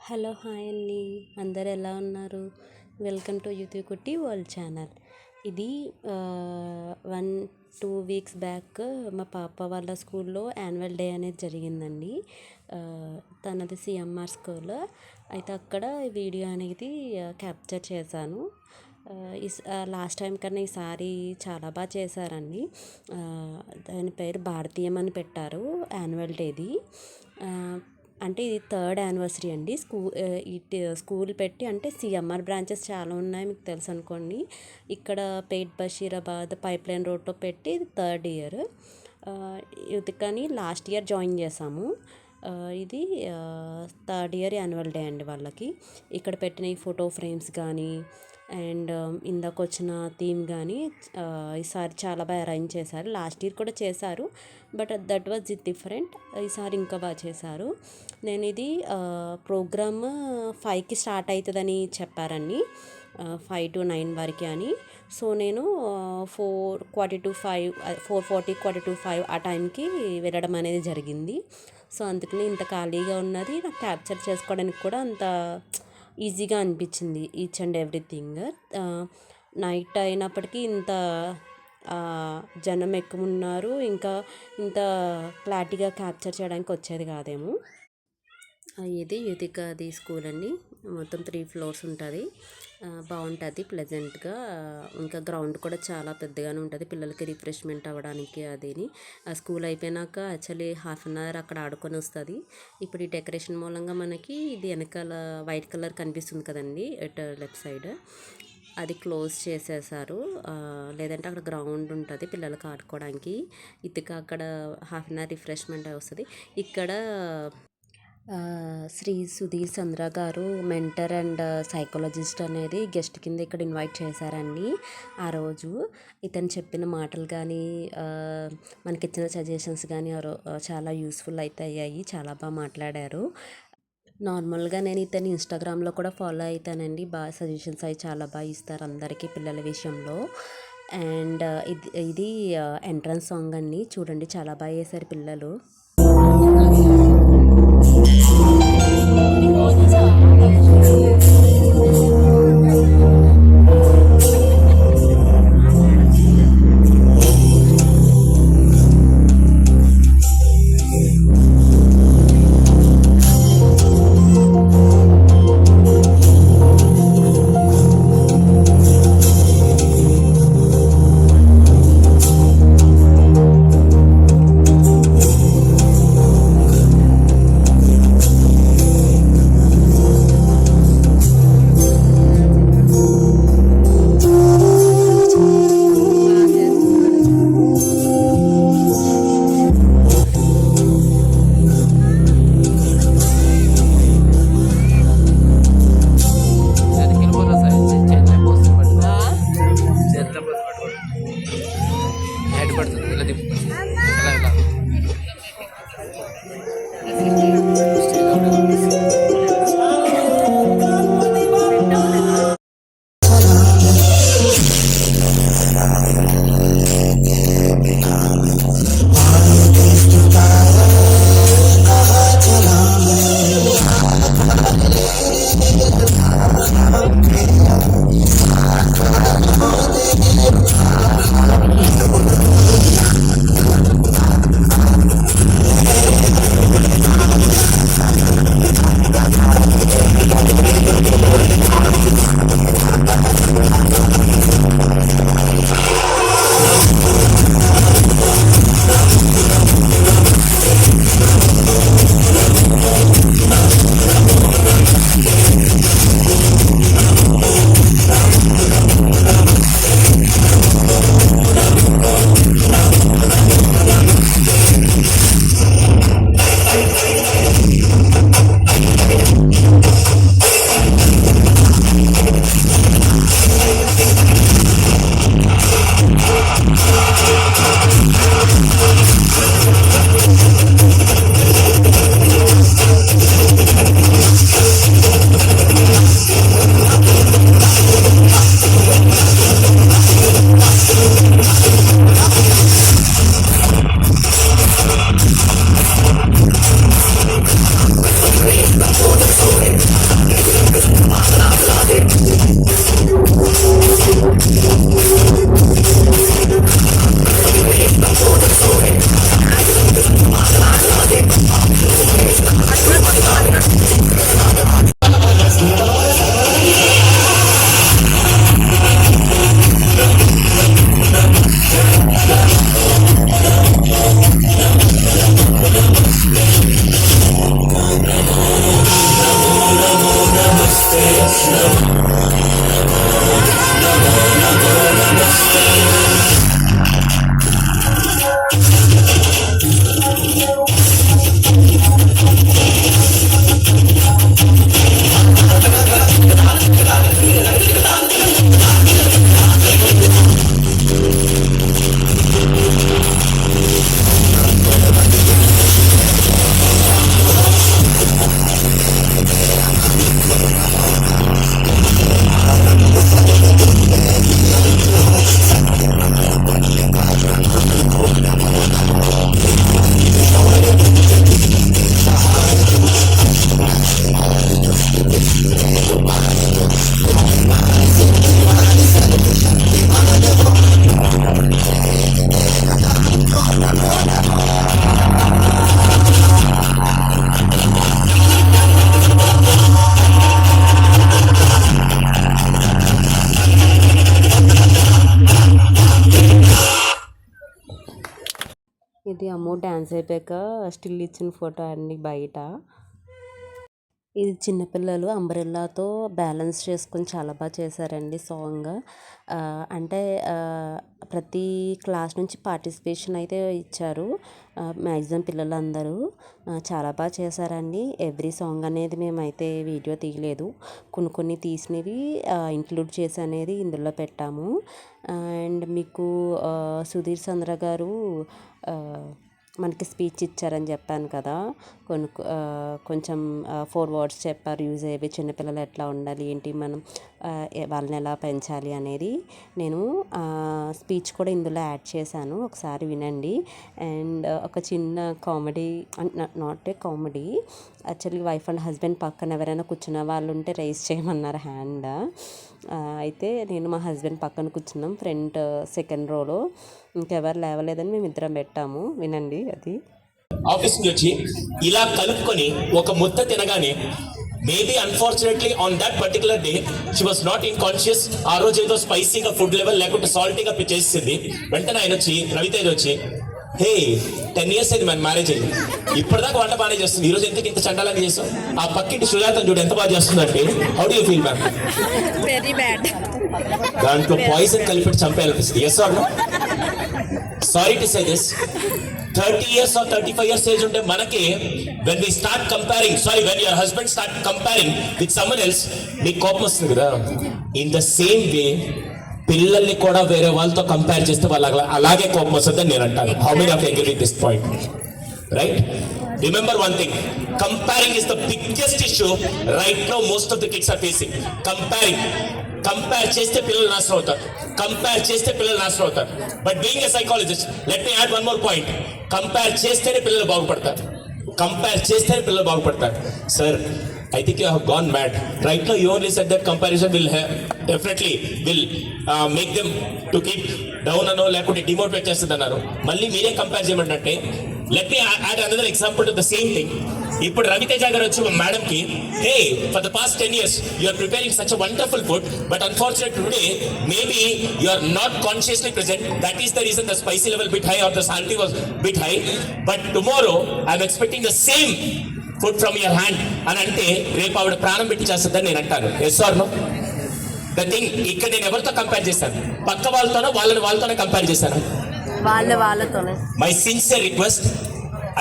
Hello hi అండి, అందరు ఎలా ఉన్నారు? వెల్కమ్ టు యూత్ కుట్టి వరల్డ్ ఛానల్. ఇది 1-2 వీక్స్ బ్యాక్ మా పాప వాళ్ళ స్కూల్లో యాన్యువల్ డే అనేది జరిగిందండి. తనది సిఎంఆర్ స్కూల్. అయితే అక్కడ వీడియో అనేది క్యాప్చర్ చేశాను. లాస్ట్ టైం కన్నా ఈసారి చాలా బాగా చేశారండి. దాని పేరు భారతీయం అని పెట్టారు యాన్యువల్ డేది. అంటే ఇది 3rd యానివర్సరీ అండి. స్కూల్ పెట్టి, అంటే సిఎంఆర్ బ్రాంచెస్ చాలా ఉన్నాయి, మీకు తెలుసు అనుకోండి. ఇక్కడ పేట్ బషీరాబాద్ పైప్ లైన్ రోడ్లో పెట్టి ఇది 3rd ఇయర్. కానీ లాస్ట్ ఇయర్ జాయిన్ చేసాము. ఇది 3rd ఇయర్ యాన్యువల్ డే అండి వాళ్ళకి. ఇక్కడ పెట్టిన ఈ ఫోటో ఫ్రేమ్స్ కానీ అండ్ ఇందాక వచ్చిన థీమ్ కానీ ఈసారి చాలా బాగా అరేంజ్ చేశారు. లాస్ట్ ఇయర్ కూడా చేశారు, బట్ దట్ వాజ్ డిఫరెంట్. ఈసారి ఇంకా బాగా చేశారు. నేను ఇది ప్రోగ్రామ్ 5కి స్టార్ట్ అవుతుందని చెప్పారండి, 5 to 9 వరకు అని. సో నేను 4:45 4:40 4:45 ఆ టైంకి వెళ్ళడం అనేది జరిగింది. సో అందుకని ఇంత ఖాళీగా ఉన్నది నాకు క్యాప్చర్ చేసుకోవడానికి కూడా అంత ఈజీగా అనిపించింది. Each and everything. నైట్ అయినప్పటికీ ఇంత జనం ఎక్కువ ఉన్నారు, ఇంకా ఇంత క్లారిటీగా క్యాప్చర్ చేయడానికి వచ్చేది కాదేమో. ఇది యుతికాది స్కూల్ అండి. మొత్తం 3 floors ఉంటుంది. బాగుంటుంది ప్లెజెంట్గా. ఇంకా గ్రౌండ్ కూడా చాలా పెద్దగానే ఉంటుంది పిల్లలకి రిఫ్రెష్మెంట్ అవ్వడానికి. అదిని ఆ స్కూల్ అయిపోయినాక యాక్చువల్లీ 1/2 hour అక్కడ ఆడుకొని వస్తుంది. ఇప్పుడు ఈ డెకరేషన్ మూలంగా మనకి ఇది వెనకాల వైట్ కలర్ కనిపిస్తుంది కదండి, లెఫ్ట్ సైడ్ అది క్లోజ్ చేసేసారు. లేదంటే అక్కడ గ్రౌండ్ ఉంటుంది పిల్లలకి ఆడుకోవడానికి. ఇటుక అక్కడ 1/2 hour రిఫ్రెష్మెంట్ వస్తుంది. ఇక్కడ శ్రీ సుధీర్ చంద్ర గారు మెంటర్ అండ్ సైకాలజిస్ట్ అనేది గెస్ట్ కింద ఇక్కడ ఇన్వైట్ చేశారండి. ఆ రోజు ఇతను చెప్పిన మాటలు కానీ మనకి ఇచ్చిన సజెషన్స్ కానీ చాలా యూస్ఫుల్ అయితే అయ్యాయి. చాలా బాగా మాట్లాడారు. నార్మల్గా నేను ఇతని ఇన్స్టాగ్రామ్లో కూడా ఫాలో అవుతానండి. బాగా సజెషన్స్ అవి చాలా బాగా ఇస్తారు అందరికీ పిల్లల విషయంలో. అండ్ ఇది ఎంట్రన్స్ సాంగ్ అండి, చూడండి చాలా బాగా చేశారు పిల్లలు. డ్యాన్స్ అయిపోయాక స్టిల్ ఇచ్చిన ఫోటో అండి బయట. ఇది చిన్నపిల్లలు అంబ్రెల్లాతో బ్యాలెన్స్ చేసుకొని చాలా బాగా చేశారండి సాంగ్. అంటే ప్రతి క్లాస్ నుంచి పార్టిసిపేషన్ అయితే ఇచ్చారు. మ్యాక్సిమం పిల్లలందరూ చాలా బాగా చేశారండి. ఎవ్రీ సాంగ్ అనేది మేమైతే వీడియో తీయలేదు, కొన్ని తీసినవి ఇంక్లూడ్ చేసి అనేది ఇందులో పెట్టాము. అండ్ మీకు సుధీర్ చంద్ర గారు మనకి స్పీచ్ ఇచ్చారని చెప్పాను కదా, కొంచెం 4 words చెప్పారు యూజ్ అయ్యేవి. చిన్నపిల్లలు ఎట్లా ఉండాలి ఏంటి, మనం వాళ్ళని ఎలా పెంచాలి అనేది నేను స్పీచ్ కూడా ఇందులో యాడ్ చేశాను, ఒకసారి వినండి. అండ్ ఒక చిన్న comedy, not a comedy, actually wife and husband పక్కన ఎవరైనా కూర్చున్న వాళ్ళు ఉంటే రైజ్ చేయమన్నారు హ్యాండ్. అయితే నేను మా హస్బెండ్ పక్కన కూర్చున్నాం, ఫ్రంట్ సెకండ్ రోలో. ఇంకెవరు లేవలేదని మేము ఇద్దరం పెట్టాము, వినండి అది. ఆఫీస్ నుంచి వచ్చి ఇలా కలుపుకొని ఒక ముద్ద తినగానే maybe unfortunately on that particular day she was not in conscious. ఆ రోజు ఏదో స్పైసీగా ఫుడ్ లెవెల్ లేకుంటే సాల్టీగా చేసింది. వెంటనే ఆయన వచ్చి, రవితేజ్ వచ్చి, హే 10 years అయింది మన మ్యారేజ్ అయ్యి, ఇప్పటిదాకా వంట బాగానే చేస్తుంది, ఈరోజు ఎందుకు ఇంత చండాలని చేస్తాం? ఆ పక్కింటి సుజాతను చూడు ఎంత బాగా చేస్తుందంటే, how do you feel ma'am? Very bad. దాంట్లో పాయిజన్ కలిపి చంపేయాలనిపిస్తుంది. Yes or no? Sorry to say this, 30 years or 35 years age ఉంటే మనకి when we start comparing, when your husband start comparing with someone else, మీకు కోపం వస్తుంది కదా. In the same way పిల్లల్ని కూడా వేరే వాళ్ళతో కంపేర్ చేస్తే వాళ్ళ అలాగే కోపం వస్తుందని నేను అంటాను. How many of you agree with this point? Right? Remember one thing, comparing is the biggest issue right now most of the kids are facing. Compare చేస్తే పిల్లలు నాశనం అవుతారు. But being a psychologist, let me add one more point. Compare చేస్తేనే పిల్లలు బాగుపడతారు. Sir, I think you have gone mad. Right now, you only said that comparison will definitely make them to keep down and all, లేకుంటే demotivate చేస్తుంది అన్నారు. మళ్ళీ మీరే compare చేయమంటే, let me add another example to the same thing. ఇప్పుడు రవితేజ గారు వచ్చి మేడంకి, హే for the past 10 years you are preparing such a wonderful food, but unfortunately today maybe you are not consciously present. That is the reason the spicy level bit high or the salty was bit high. But tomorrow I am expecting the same food from your hand అని అంటే రేపు ఆవిడ ప్రాణం పెట్టి చేస్తుందని నేను అంటాను. Yes or no? The thing, ఇక్కడ నేను ఎవరితో కంపేర్ చేశాను? పక్క వాళ్ళతోనో వాళ్ళతోనే కంపేర్ చేశాను. వాళ్ళతోనే. My sincere request,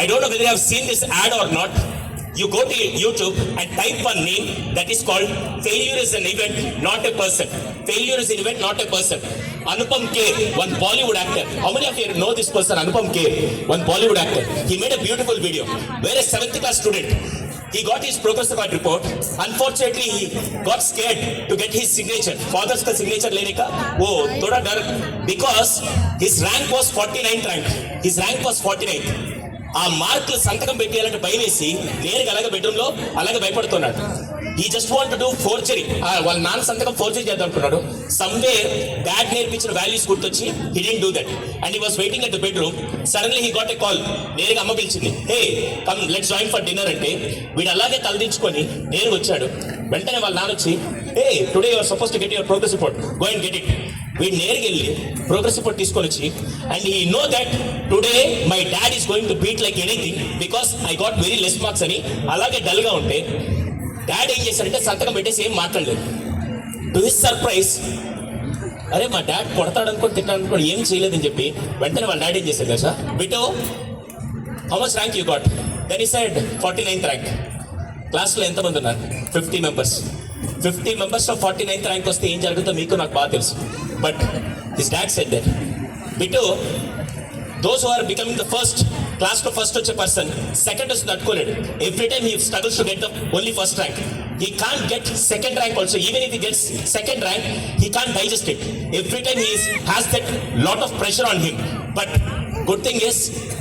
I don't know whether you have seen this ad or not. You go to YouTube and type one name that is called failure is an event, not a person. Failure is an event, not a person. Anupam Kher, one Bollywood actor. How many of you know this person, Anupam Kher? One Bollywood actor. He made a beautiful video where a 7th class student, he got his progress card report. Unfortunately, he got scared to get his signature. Father's ka signature lene ka thoda dar, because his rank was 49th rank. His rank was 49th. ఆ మార్కులు సంతకం పెట్టేయాలంటే భయం వేసి నేరుగా అలాగే bedroom లో అలాగే భయపడుతున్నాడు. ఈ just want to do forgery. వాళ్ళ నాన్న సంతకం ఫోర్జరీ చేద్దాం అనుకున్నాడు. సమ్వే డాడ్ నేర్పించిన వాల్యూస్ గుర్తొచ్చి he didn't do that and he was waiting at the bedroom. Suddenly he got a call. నేరుగా అమ్మ పిలిచింది, hey come let's join for dinner అంటే వీడు అలాగే తలదించుకొని నేరుగా వచ్చాడు. వెంటనే వాళ్ళ నాన్న వచ్చి, hey today you are suppose to get your progress report, go and get it. వీడు నేరుగా వెళ్ళి ప్రోగ్రెస్ రిపోర్ట్ తీసుకొని వచ్చి, and he know that today my dad is going to beat like anything because I got very less marks అని అలాగే డల్గా ఉంటే dad ఏం చేశారంటే సంతకం పెట్టేసి ఏం మాట్లాడలేదు. టు హిస్ సర్ప్రైజ్, అరే మా డాడ్ కొడతాడు అనుకోని తిట్టాడు అనుకోని ఏం చేయలేదని చెప్పి వెంటనే వాళ్ళ డాడ్ ఏం చేశారు కదా, బిటో how much rank you got? Then he said 49th rank. క్లాస్లో ఎంతమంది ఉన్నారు? 50 members. 50 members of 49th rank వస్తే ఏం జరుగుతుందో మీకు నాకు బాగా తెలుసు. But his dad said that, బిటో those who are becoming the first class to first వచ్చే పర్సన్ సెకండ్ వస్తుంది తట్టుకోలేడు. Every time he struggles to get the only first rank. He can't get second rank also. Even if he gets second rank, he can't digest it. Every time has that lot of pressure on him. But good thing is,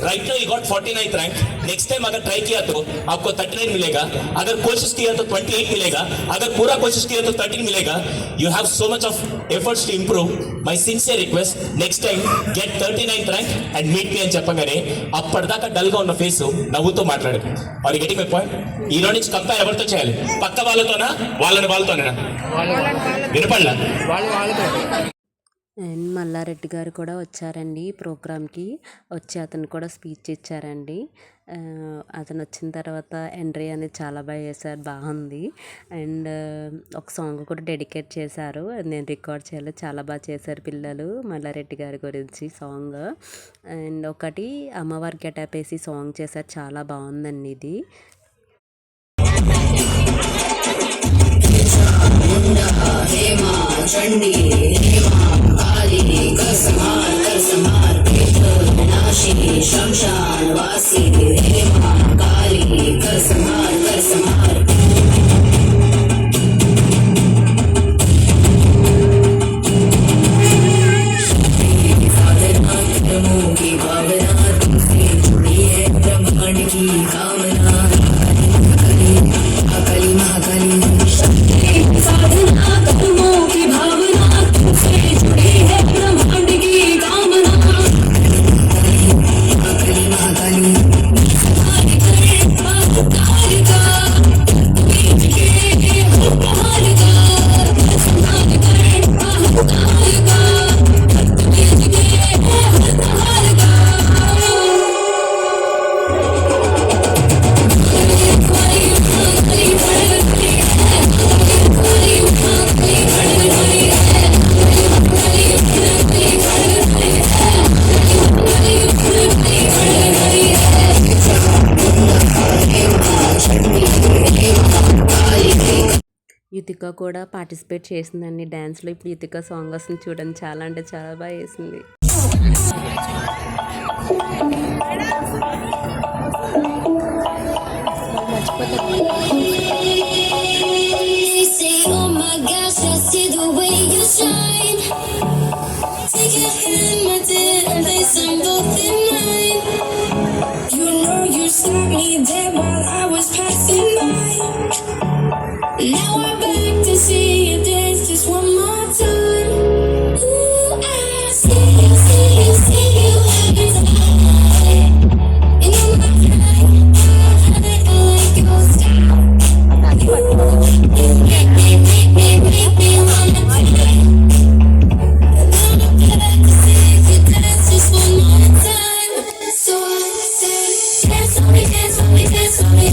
right now he got 49th rank. Next time अगर try किया तो आपको 39 मिलेगा. अगर कोशिश किया तो 28 मिलेगा. अगर पूरा कोशिश किया तो 13 मिलेगा. You have so much of efforts to improve. My sincere request, next time get 39th rank and meet me అని చెప్పగానే అప్పటిదాకా డల్గా ఉన్న ఫేస్ నవ్వుతూ మాట్లాడదు. Are you getting my point? ఈ రోజు నుంచి కంపేర్ ఎవరితో చేయాలి? పక్క వాళ్ళతోనా వాళ్ళతోనేనా? వినపడలా? అండ్ మల్లారెడ్డి గారు కూడా వచ్చారండి ఈ ప్రోగ్రామ్కి. వచ్చి అతను కూడా స్పీచ్ ఇచ్చారండి. అతను వచ్చిన తర్వాత ఎంట్రీ అనేది చాలా బాగా చేశారు, బాగుంది. అండ్ ఒక సాంగ్ కూడా డెడికేట్ చేశారు, అది నేను రికార్డ్ చేయలేదు. చాలా బాగా చేశారు పిల్లలు మల్లారెడ్డి గారి గురించి సాంగ్. అండ్ ఒకటి అమ్మవారి గెటప్ వేసి సాంగ్ చేశారు, చాలా బాగుందండి ఇది. యుతిక కూడా పార్టిసిపేట్ చేసిందండి డ్యాన్స్లో. ఇప్పుడు యుతిక సాంగ్ వస్తుంది చూడండి, చాలా అంటే చాలా బాగా వేసింది. Now I'm back to see you dance just one more time. Ooh, I see you, see you, see you every time. And you're my high, I like your style. So I say, dance on me, dance on me, dance on me,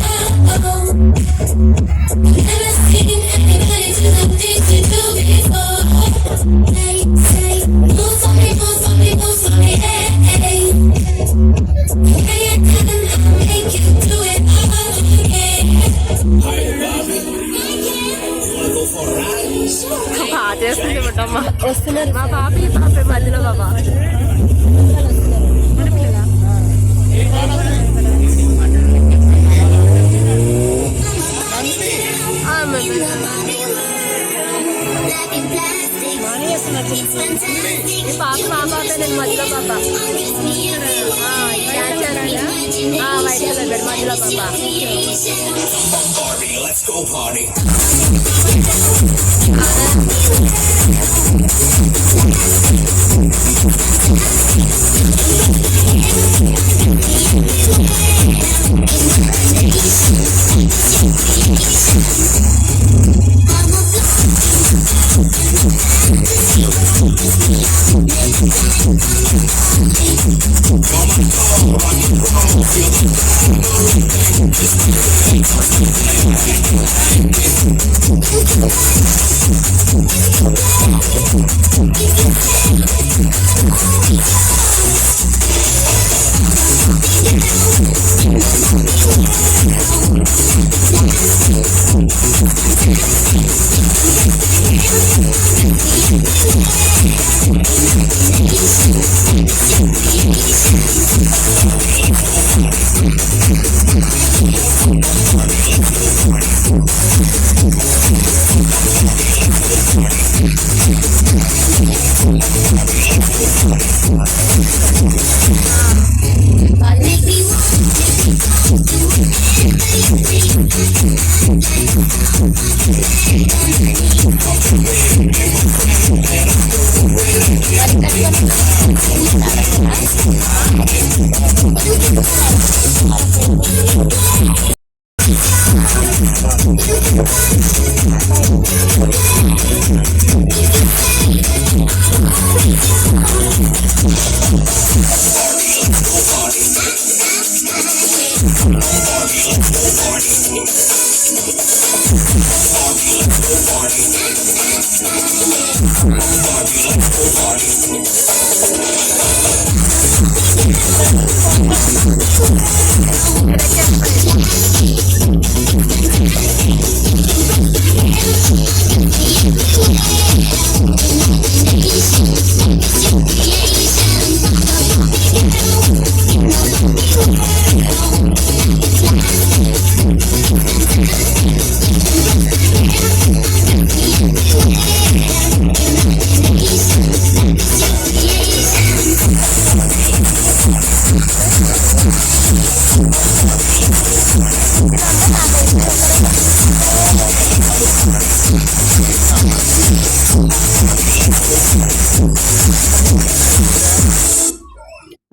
oh. Never seen anybody do the things you do before. Hey, say, move for me, move for me, move for me, hey, hey. Hey, I'll make you do it all again. బాగా చేస్తుంది బుట్టమ్మ. వస్తున్నారు మా పాపి మధ్యలో బాబా. పాప మా పాప నేను మధ్యలో పాప. డాన్స్ చేయాలా వైట్ కలర్ మధ్యలో పాప. Let's go party.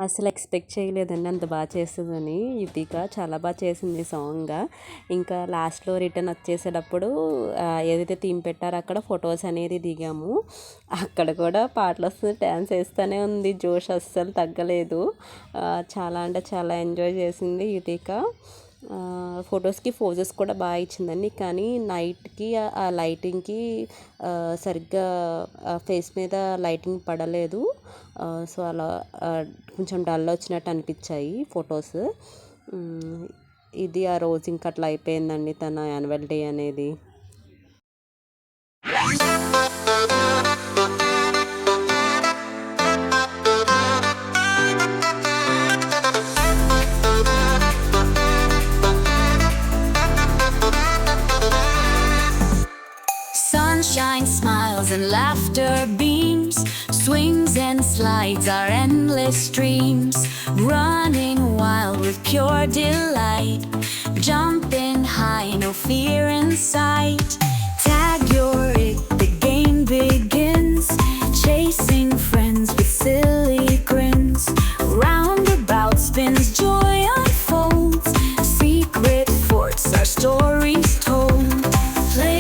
అసలు ఎక్స్పెక్ట్ చేయలేదండి అంత బాగా చేస్తుందని. యుతిక చాలా బాగా చేసింది సాంగ్. ఇంకా లాస్ట్లో రిటర్న్ వచ్చేసేటప్పుడు ఏదైతే థీమ్ పెట్టారో అక్కడ ఫొటోస్ అనేది దిగాము. అక్కడ కూడా పాటలు వస్తుంది, డ్యాన్స్ వేస్తూనే ఉంది, జోష్ అస్సలు తగ్గలేదు. చాలా అంటే చాలా ఎంజాయ్ చేసింది యుతిక. ఫొటోస్కి పోజెస్ కూడా బాగా ఇచ్చిందండి. కానీ నైట్కి ఆ లైటింగ్కి సరిగ్గా ఫేస్ మీద లైటింగ్ పడలేదు. సో అలా కొంచెం డల్ వచ్చినట్టు అనిపించాయి ఫొటోస్. ఇది ఆ రోజు ఇంకా అట్లా అయిపోయిందండి తన యాన్యువల్ డే అనేది. Sunshine, smiles, and laughter beams. Swings and slides are endless streams. Running wild with pure delight. Jumping high, no fear in sight. Tag your it, the game begins. Chasing friends with silver.